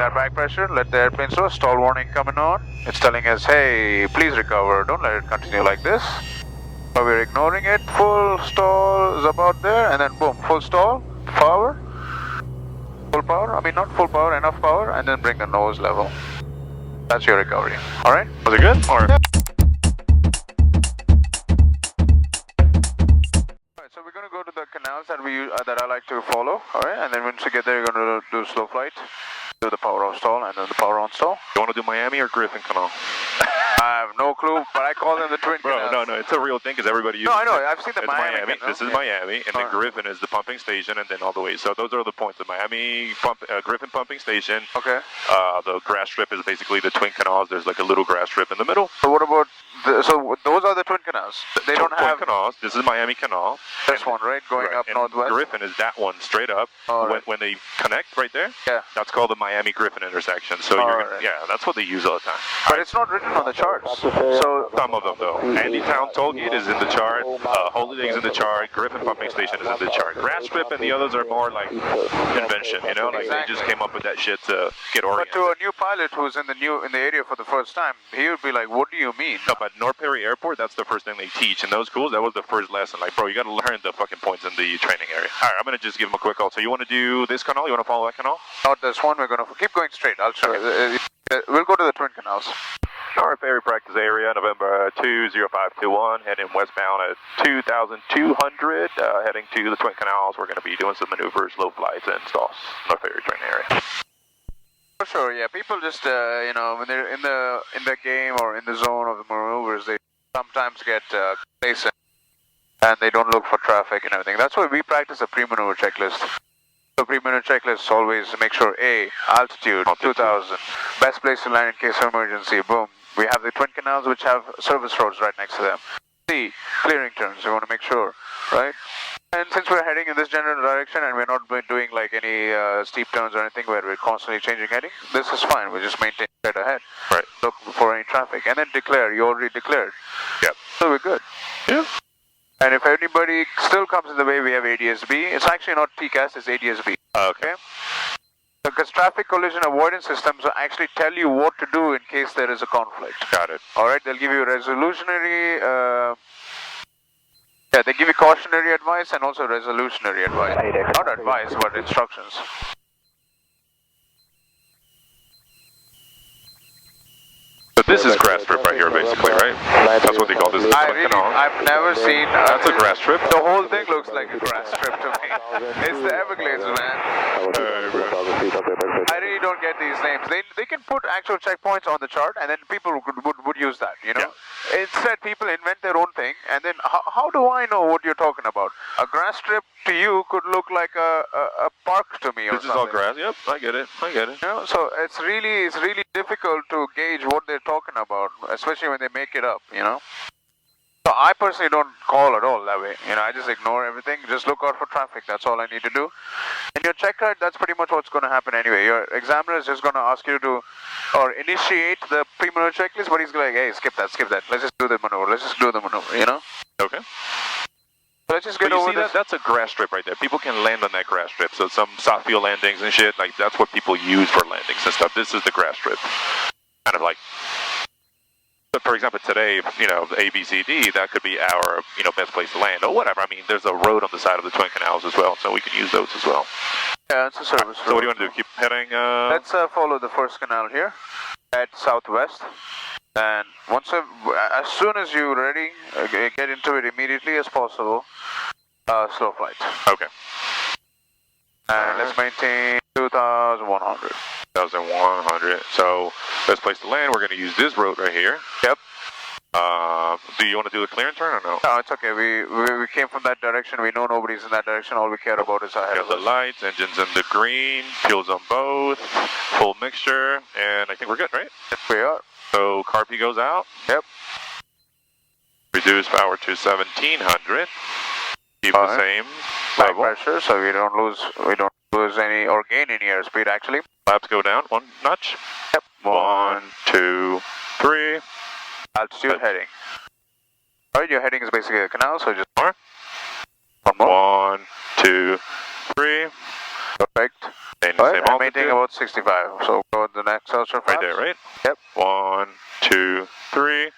our back pressure, let the airplane slow, stall warning coming on. It's telling us, hey, please recover, don't let it continue like this. But we're ignoring it, full stall is about there, and then boom, full stall, power. Full power, I mean not full power, enough power, and then bring the nose level. That's your recovery. Alright? Was it good? Or? Yeah. Alright, so we're going to go to the canals that that I like to follow. Alright, and then once you get there, you're going to do slow flight, do the power off stall, and then the power on stall. You want to do Miami or Griffin Canal? I have no clue, but I call them the twin canals. No, it's a real thing because everybody uses No, I know, it. I've seen the Miami. This is Miami, and then Griffin is the pumping station, and then all the way. So those are the points. The Miami Griffin pumping station. Okay. The grass strip is basically the twin canals. There's like a little grass strip in the middle. So what about, so those are the twin canals? They don't have... Twin canals. This is Miami Canal. This one, right? Going up and northwest? Griffin is that one straight up. When they connect right there, yeah, that's called the Miami Griffin intersection. So yeah, that's what they use all the time. But it's not written on the charts. So some of them though. Andy Town Tollgate is in the chart. Holiday's in the chart. Griffin Pumping Station is in the chart. Grass Strip and the others are more like invention. You know, like they just came up with that shit to get oriented. But to a new pilot who's in the area for the first time, he would be like, "What do you mean?" No, but North Perry Airport, that's the first thing they teach. In those schools, that was the first lesson. Like, bro, you got to learn the fucking points in the training area. All right, I'm gonna just give them a quick call. So you want to do this canal? You want to follow that canal? Not this one. We're gonna keep going straight. I'll show you. We'll go to the twin canals. North Ferry practice area, November 20521, heading westbound at 2,200, heading to the Twin Canals. We're going to be doing some maneuvers, low flights, and stalls. North Ferry training area. For sure, yeah. People just, you know, when they're in the game or in the zone of the maneuvers, they sometimes get complacent and they don't look for traffic and everything. That's why we practice a pre-maneuver checklist. So pre-maneuver checklist always make sure A, altitude, 2,000, best place to land in case of emergency, boom. We have the twin canals which have service roads right next to them. C, clearing turns, we want to make sure, right? And since we're heading in this general direction and we're not doing like any steep turns or anything where we're constantly changing heading, this is fine, we just maintain straight ahead. Right. Look for any traffic and then declare, you already declared. Yep. So we're good. Yeah. And if anybody still comes in the way, we have ADSB. It's actually not TCAS, it's ADSB. Okay. Because traffic collision avoidance systems will actually tell you what to do in case there is a conflict. Got it. Alright, they'll give you resolutionary, they give you cautionary advice and also resolutionary advice. Not advice, but instructions. So this is grass strip right here, basically, right? That's what they call this. I've never seen... that's a grass strip? The whole thing looks like a grass strip to me. It's the Everglades, man. I really don't get these names. They can put actual checkpoints on the chart and then people would use that, you know? Yeah. Instead, people invent their own thing and then how do I know what you're talking about? A grass strip to you could look like a park to me or something. This is all grass, yep, I get it. You know, so it's really difficult to gauge what they're talking about, especially when they make it up, you know? So I personally don't call at all that way, you know, I just ignore everything, just look out for traffic, that's all I need to do. In your check ride, that's pretty much what's going to happen anyway. Your examiner is just going to ask you to, or initiate the pre-maneuver checklist, but he's like, hey, skip that, let's just do the maneuver, you know? Okay. So let's just get but you over see this. That's a grass strip right there. People can land on that grass strip, so some soft field landings and shit, like that's what people use for landings and stuff. This is the grass strip. Kind of like... But for example, today, you know, the ABCD, that could be our, you know, best place to land or whatever. I mean, there's a road on the side of the twin canals as well, so we can use those as well. Yeah, it's a service road. So what do you want to do? Keep heading? Let's follow the first canal here, head southwest, and as soon as you're ready, get into it immediately as possible. Slow flight. Okay. And let's maintain 2,100. 2,100. So, best place to land, we're going to use this road right here. Yep. Do you want to do the clear and turn or no? No, it's okay. We came from that direction. We know nobody's in that direction. All we care about is ahead of us. The lights, engines in the green, fuels on both, full mixture, and I think we're good, right? Yes, we are. So, CARP goes out. Yep. Reduce power to 1,700. Keep the same level. Pressure, so we don't lose any or gain any airspeed actually. Flaps go down one notch. Yep. 1, 2, 3. Altitude heading. Alright, your heading is basically a canal, so just more. One more. 1, 2, 3. Perfect. Alright, I'm maintaining about 65. So go to the next altitude Right there, right? Yep. 1, 2, 3.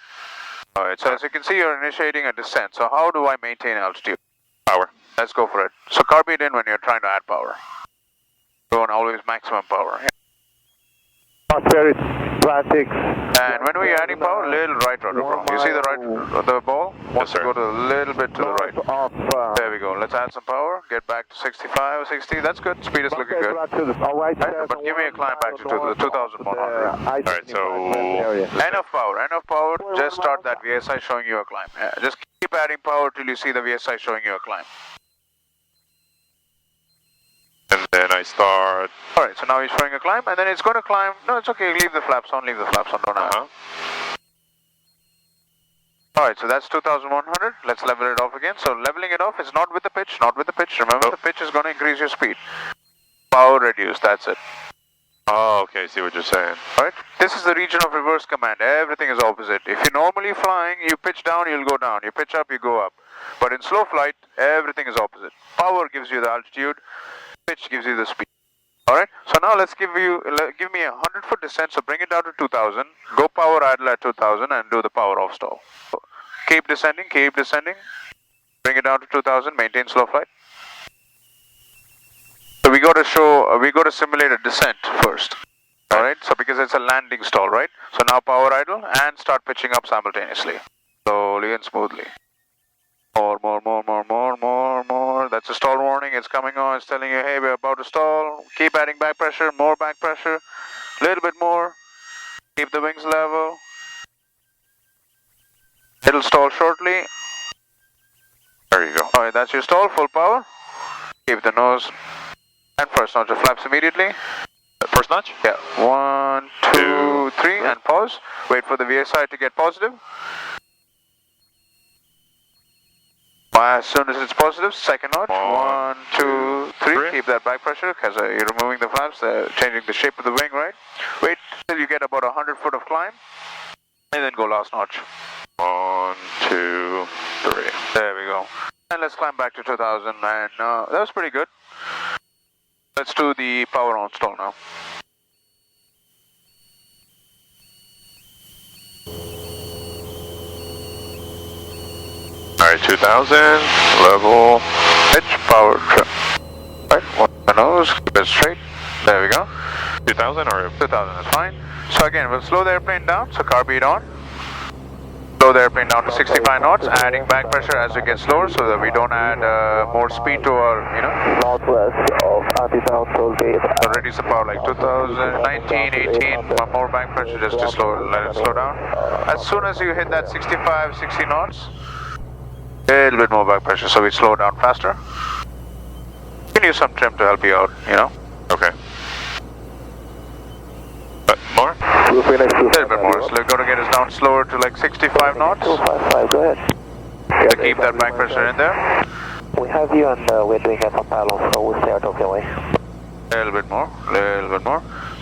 Alright, so as you can see, you're initiating a descent. So how do I maintain altitude? Power. Let's go for it. So carb it in when you're trying to add power. Go on always maximum power. And when we're adding power, little right rudder, bro. You see the the ball? Wants to go to a little bit to the right. There we go. Let's add some power. Get back to 65 or 60. That's good. Speed is looking good. Right, but give me a climb back to the 2100. Alright, so Enough power. Enough power. Just start that VSI showing you a climb. Yeah, just keep adding power till you see the VSI showing you a climb. and then I start. Alright, so now he's showing a climb, and then it's going to climb. No, it's okay. Leave the flaps on. Leave the flaps on. Don't add. Alright, so that's 2100. Let's level it off again. So leveling it off is not with the pitch, not with the pitch. Remember, the pitch is going to increase your speed. Power reduce, that's it. Oh, okay, see what you're saying. Alright, this is the region of reverse command. Everything is opposite. If you're normally flying, you pitch down, you'll go down. You pitch up, you go up. But in slow flight, everything is opposite. Power gives you the altitude, pitch gives you the speed. Alright, so now let's give me a 100-foot descent, so bring it down to 2000. Go power idle at 2000 and do the power off stall. So, keep descending, bring it down to 2000, maintain slow flight. So we got to simulate a descent first. Alright, so because it's a landing stall, right? So now power idle and start pitching up simultaneously. Slowly and smoothly. More. That's a stall warning. It's coming on. It's telling you, hey, we're about to stall. Keep adding back pressure. More back pressure. A little bit more. Keep the wings level. It'll stall shortly. There you go. Alright, that's your stall. Full power. Keep the nose. And first notch of flaps immediately. First notch? Yeah. 1, 2, 3, and pause. Wait for the VSI to get positive. As soon as it's positive, second notch. 1, 2, 3. Keep that back pressure because you're removing the flaps, changing the shape of the wing, right? Wait till you get about 100 foot of climb, and then go last notch. 1, 2, 3. There we go. And let's climb back to 2000, and that was pretty good. Let's do the power on stall now. Alright, 2000, level, Pitch, power, trim. Right, one the nose, keep it straight. There we go. 2000 or? 2000 is fine. So again, we'll slow the airplane down, so carb it on. Slow the airplane down to 65 knots, adding back pressure as it gets slower so that we don't add more speed to our, Northwest of Untitled Chapter. So reduce the power like 2019, 18, more back pressure just to let it slow down. As soon as you hit that 65, 60 knots, a little bit more back pressure so we slow down faster. You can use some trim to help you out, Okay. More? A little bit more. So we're going to get us down slower to like 65 knots. 255, go ahead. To keep that back pressure in there. We have you and we're doing a compile, so we'll start off your way. A little bit more.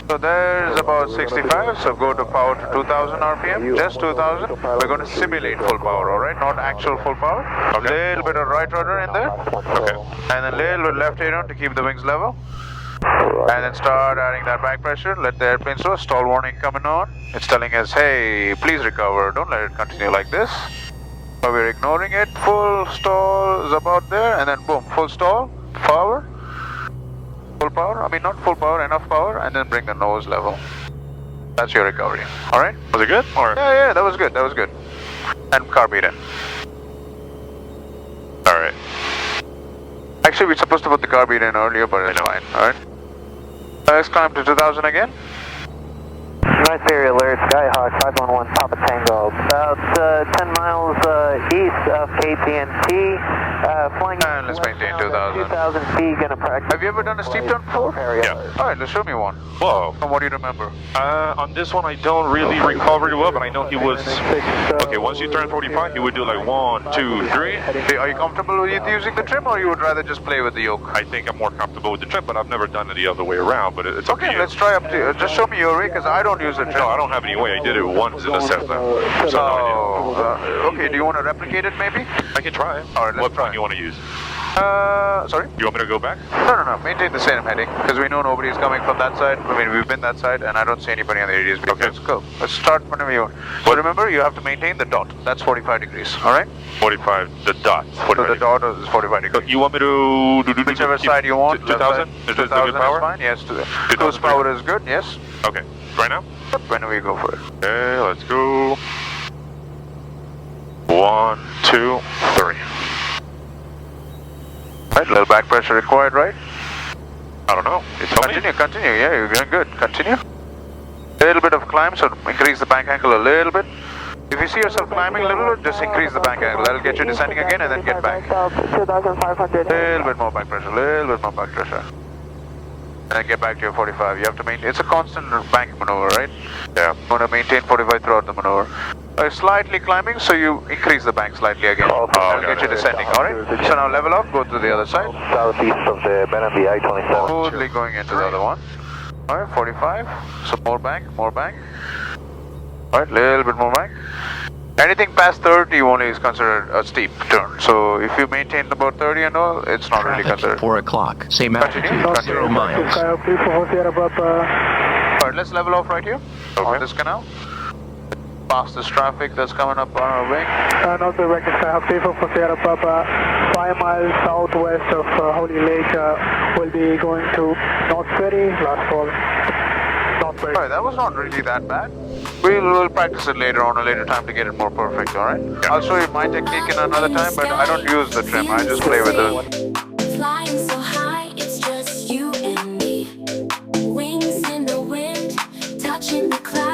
So there's about 65, so go to power to 2000 RPM, just 2000. We're going to simulate full power, alright? Not actual full power. A little bit of right rudder in there. Okay. And then a little bit left aileron to keep the wings level. And then start adding that back pressure. Let the airplane slow. Stall warning coming on. It's telling us, hey, please recover. Don't let it continue like this. But we're ignoring it. Full stall is about there. And then boom, full stall, power. Full power, not full power, enough power, and then bring the nose level. That's your recovery. Alright? Was it good? Or? Yeah, that was good. And carb it in. Alright. Actually, we're supposed to put the carb in earlier, but it's fine. Alright? Let's climb to 2000 again. Nice area alert, Skyhawk 511 Papa Tango. About 10 miles east of KTNT. Flying And let's maintain 2000. 2000 feet, gonna practice. Have you ever done a steep turn before? Yeah. Alright, let's show me one. Whoa. And what do you remember? On this one, I don't really recall very well, but I know he was. Okay, once you turn 45, he would do like 1, 2, 3. Are you comfortable with using the trim, or you would rather just play with the yoke? I think I'm more comfortable with the trim, but I've never done it the other way around. But it's Okay, let's try up to. Just show me your way, because I don't use the trim. No, I don't have any way. I did it once in a Cessna. So, okay, do you want to replicate it maybe? I can try it. Alright, let's What try. plane you want to use? Sorry? You want me to go back? No. Maintain the same heading because we know nobody's coming from that side. I mean, we've been that side, and I don't see anybody on the radius. Okay. Let's go. Let's start whenever you want. But remember, you have to maintain the dot. That's 45 degrees. All right? 45. The dot. 45 So the dot is 45 degrees. You want me to do Whichever side you want. 2000? Is this the good power? Is fine. Yes. Cruise power is good. Yes. Okay. Right now? Whenever you go for it. Okay, let's go. 1, 2, 3. Right, little back pressure required, right? I don't know. You tell me. Continue. Yeah, you're doing good. Continue. A little bit of climb, so increase the bank angle a little bit. If you see yourself climbing a little bit, just increase the bank angle. That'll get you descending again and then get back. 2,500. Little bit more back pressure, little bit more back pressure. And then get back to your 45. You have to maintain, it's a constant bank maneuver, right? Yeah. You want to maintain 45 throughout the maneuver. Slightly climbing, so you increase the bank slightly again. That'll get you descending, alright? So now level up, go to the other side. Southeast of the Benambi I-27. Smoothly going into the other one. Alright, 45. So more bank. Alright, little bit more bank. Anything past 30 only is considered a steep turn. So if you maintain about 30 and all, it's not really considered. 4 o'clock. Same altitude. Continue. 0 miles. Alright, let's level off right here. Okay. On this canal. Past this traffic that's coming up on our wing. North Director Sky people for Sierra Papa, 5 miles southwest of Holy Lake, will be going to North Ferry, last fall. North Ferry. Alright, that was not really that bad. We'll practice it later on, a later time to get it more perfect, alright? Yeah. I'll show you my technique in another time, but I don't use the trim, I just play with it. Flying so high, it's just you and me. Wings in the wind, touching the clouds.